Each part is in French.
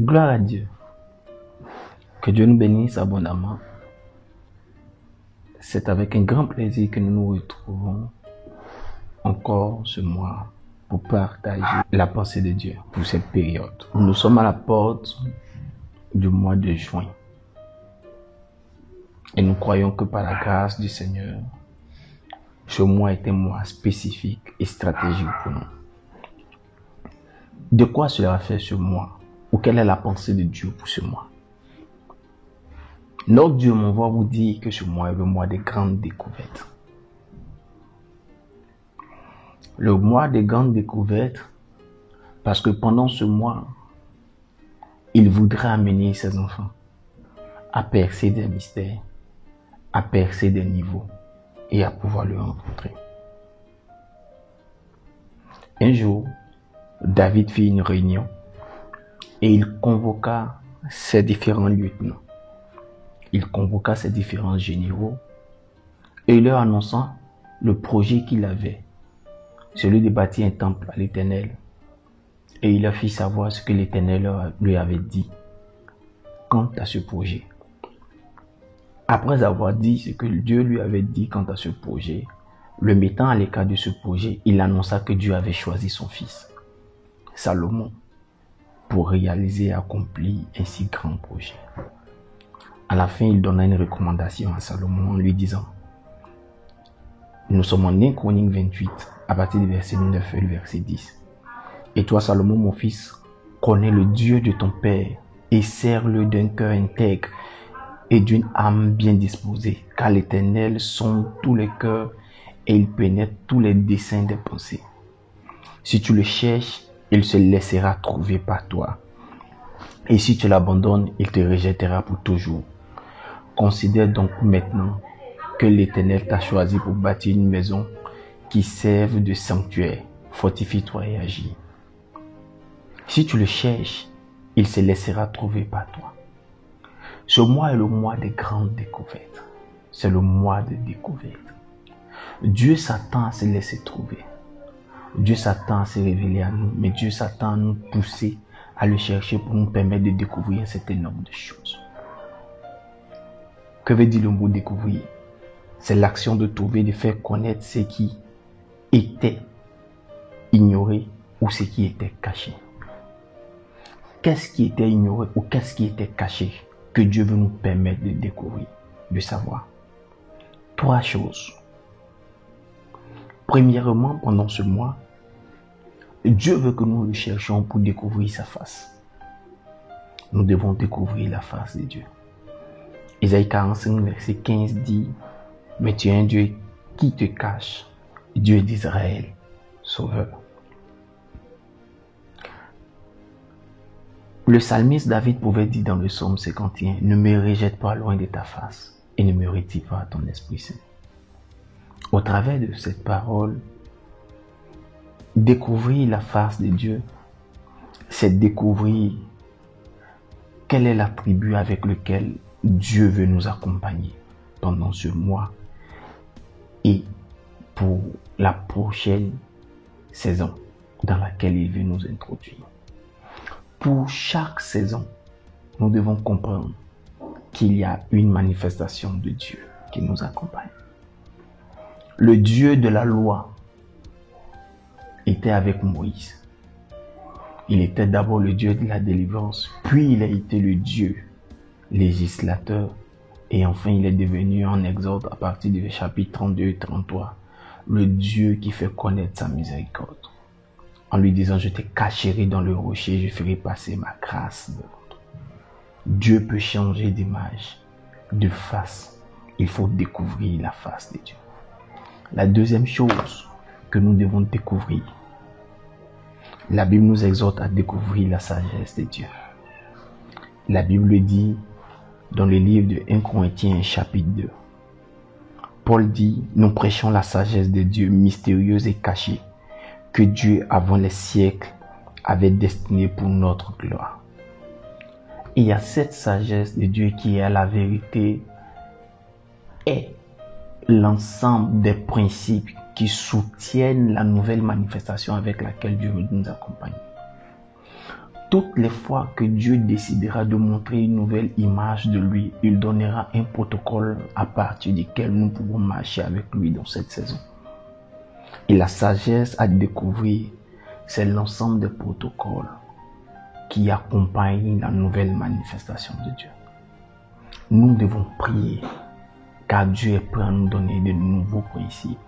Gloire à Dieu. Que Dieu nous bénisse abondamment. C'est avec un grand plaisir que nous nous retrouvons encore ce mois pour partager la pensée de Dieu pour cette période. Nous sommes à la porte du mois de juin. Et nous croyons que par la grâce du Seigneur, ce mois est un mois spécifique et stratégique pour nous. De quoi cela fait ce mois? Ou quelle est la pensée de Dieu pour ce mois? Notre Dieu m'envoie vous dire que ce mois est le mois des grandes découvertes. Le mois des grandes découvertes, parce que pendant ce mois, il voudra amener ses enfants à percer des mystères, à percer des niveaux et à pouvoir le rencontrer. Un jour, David fit une réunion et il convoqua ses différents lieutenants. Il convoqua ses différents généraux et leur annonçant le projet qu'il avait, celui de bâtir un temple à l'Éternel. Et il leur fit savoir ce que l'Éternel lui avait dit quant à ce projet. Après avoir dit ce que Dieu lui avait dit quant à ce projet, le mettant à l'écart de ce projet, il annonça que Dieu avait choisi son fils, Salomon, pour réaliser et accomplir un si grand projet. À la fin, il donna une recommandation à Salomon en lui disant, nous sommes en 1 Chronique 28, à partir du verset 9 et le verset 10. Et toi, Salomon, mon fils, connais le Dieu de ton père et sers-le d'un cœur intègre et d'une âme bien disposée, car l'Éternel sonde tous les cœurs et il pénètre tous les desseins des pensées. Si tu le cherches, il se laissera trouver par toi. Et si tu l'abandonnes, il te rejettera pour toujours. Considère donc maintenant que l'Éternel t'a choisi pour bâtir une maison qui serve de sanctuaire. Fortifie-toi et agis. Si tu le cherches, il se laissera trouver par toi. Ce mois est le mois des grandes découvertes. C'est le mois de découverte. Dieu s'attend à se laisser trouver. Dieu s'attend à se révéler à nous, mais Dieu s'attend à nous pousser à le chercher pour nous permettre de découvrir un certain nombre de choses. Que veut dire le mot découvrir? C'est l'action de trouver, de faire connaître ce qui était ignoré ou ce qui était caché. Qu'est-ce qui était ignoré ou qu'est-ce qui était caché que Dieu veut nous permettre de découvrir, de savoir? 3 choses. Premièrement, pendant ce mois, Dieu veut que nous le cherchions pour découvrir sa face. Nous devons découvrir la face de Dieu. Isaïe 45, verset 15 dit, « Mais tu es un Dieu qui te cache, Dieu d'Israël, sauveur. » Le psalmiste David pouvait dire dans le psaume 51, « Ne me rejette pas loin de ta face et ne me retire pas ton Esprit Saint. » Au travers de cette parole, découvrir la face de Dieu, c'est découvrir quel est l'attribut avec lequel Dieu veut nous accompagner pendant ce mois et pour la prochaine saison dans laquelle il veut nous introduire. Pour chaque saison, nous devons comprendre qu'il y a une manifestation de Dieu qui nous accompagne. Le Dieu de la loi était avec Moïse. Il était d'abord le Dieu de la délivrance, puis il a été le Dieu législateur, et enfin il est devenu en Exode à partir du chapitre 32 et 33, le Dieu qui fait connaître sa miséricorde. En lui disant, je te cacherai dans le rocher, je ferai passer ma grâce devant toi. Dieu peut changer d'image, de face. Il faut découvrir la face de Dieu. La deuxième chose que nous devons découvrir, la Bible nous exhorte à découvrir la sagesse de Dieu. La Bible dit dans le livre de 1 Corinthiens chapitre 2, Paul dit, nous prêchons la sagesse de Dieu mystérieuse et cachée, que Dieu avant les siècles avait destinée pour notre gloire. Et il y a cette sagesse de Dieu qui est la vérité et l'ensemble des principes qui soutiennent la nouvelle manifestation avec laquelle Dieu veut nous accompagner. toutes les fois que Dieu décidera de montrer une nouvelle image de lui, il donnera un protocole à partir duquel nous pouvons marcher avec lui dans cette saison. Et la sagesse à découvrir, c'est l'ensemble des protocoles qui accompagnent la nouvelle manifestation de Dieu. Nous devons prier, car Dieu est prêt à nous donner de nouveaux principes,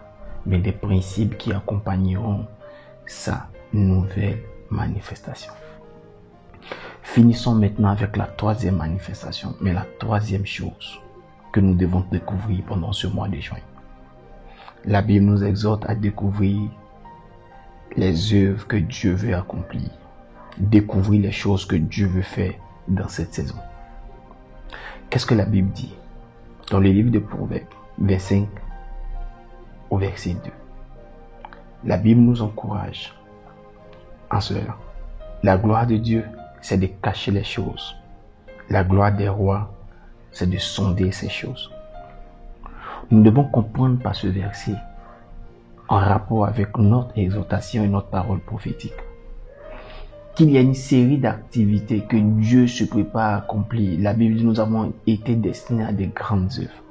mais des principes qui accompagneront sa nouvelle manifestation. Finissons maintenant avec la troisième manifestation, mais la troisième chose que nous devons découvrir pendant ce mois de juin. La Bible nous exhorte à découvrir les œuvres que Dieu veut accomplir, découvrir les choses que Dieu veut faire dans cette saison. Qu'est-ce que la Bible dit? Dans le livre de Proverbes, 25 au verset 2. La Bible nous encourage en cela. La gloire de Dieu, c'est de cacher les choses. La gloire des rois, c'est de sonder ces choses. Nous devons comprendre par ce verset, en rapport avec notre exhortation et notre parole prophétique, qu'il y a une série d'activités que Dieu se prépare à accomplir. La Bible dit, nous avons été destinés à des grandes œuvres.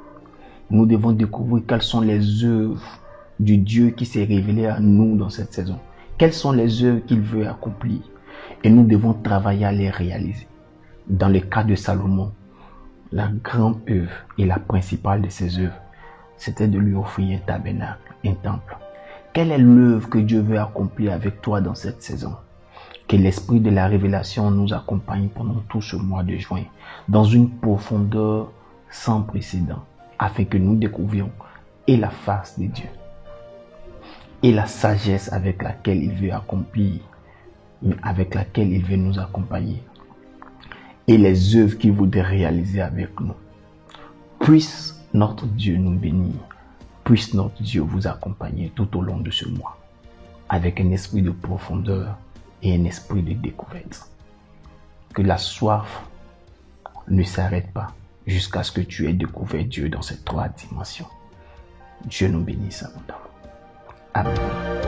Nous devons découvrir quelles sont les œuvres du Dieu qui s'est révélé à nous dans cette saison. Quelles sont les œuvres qu'il veut accomplir. Et nous devons travailler à les réaliser. Dans le cas de Salomon, la grande œuvre et la principale de ses œuvres, c'était de lui offrir un tabernacle, un temple. Quelle est l'œuvre que Dieu veut accomplir avec toi dans cette saison? Que l'esprit de la révélation nous accompagne pendant tout ce mois de juin, dans une profondeur sans précédent, afin que nous découvrions et la face de Dieu, et la sagesse avec laquelle il veut accomplir, mais avec laquelle il veut nous accompagner, et les œuvres qu'il voudrait réaliser avec nous. Puisse notre Dieu nous bénir, puisse notre Dieu vous accompagner tout au long de ce mois, avec un esprit de profondeur et un esprit de découverte. Que la soif ne s'arrête pas jusqu'à ce que tu aies découvert Dieu dans ces trois dimensions. Dieu nous bénisse abondamment. Amen.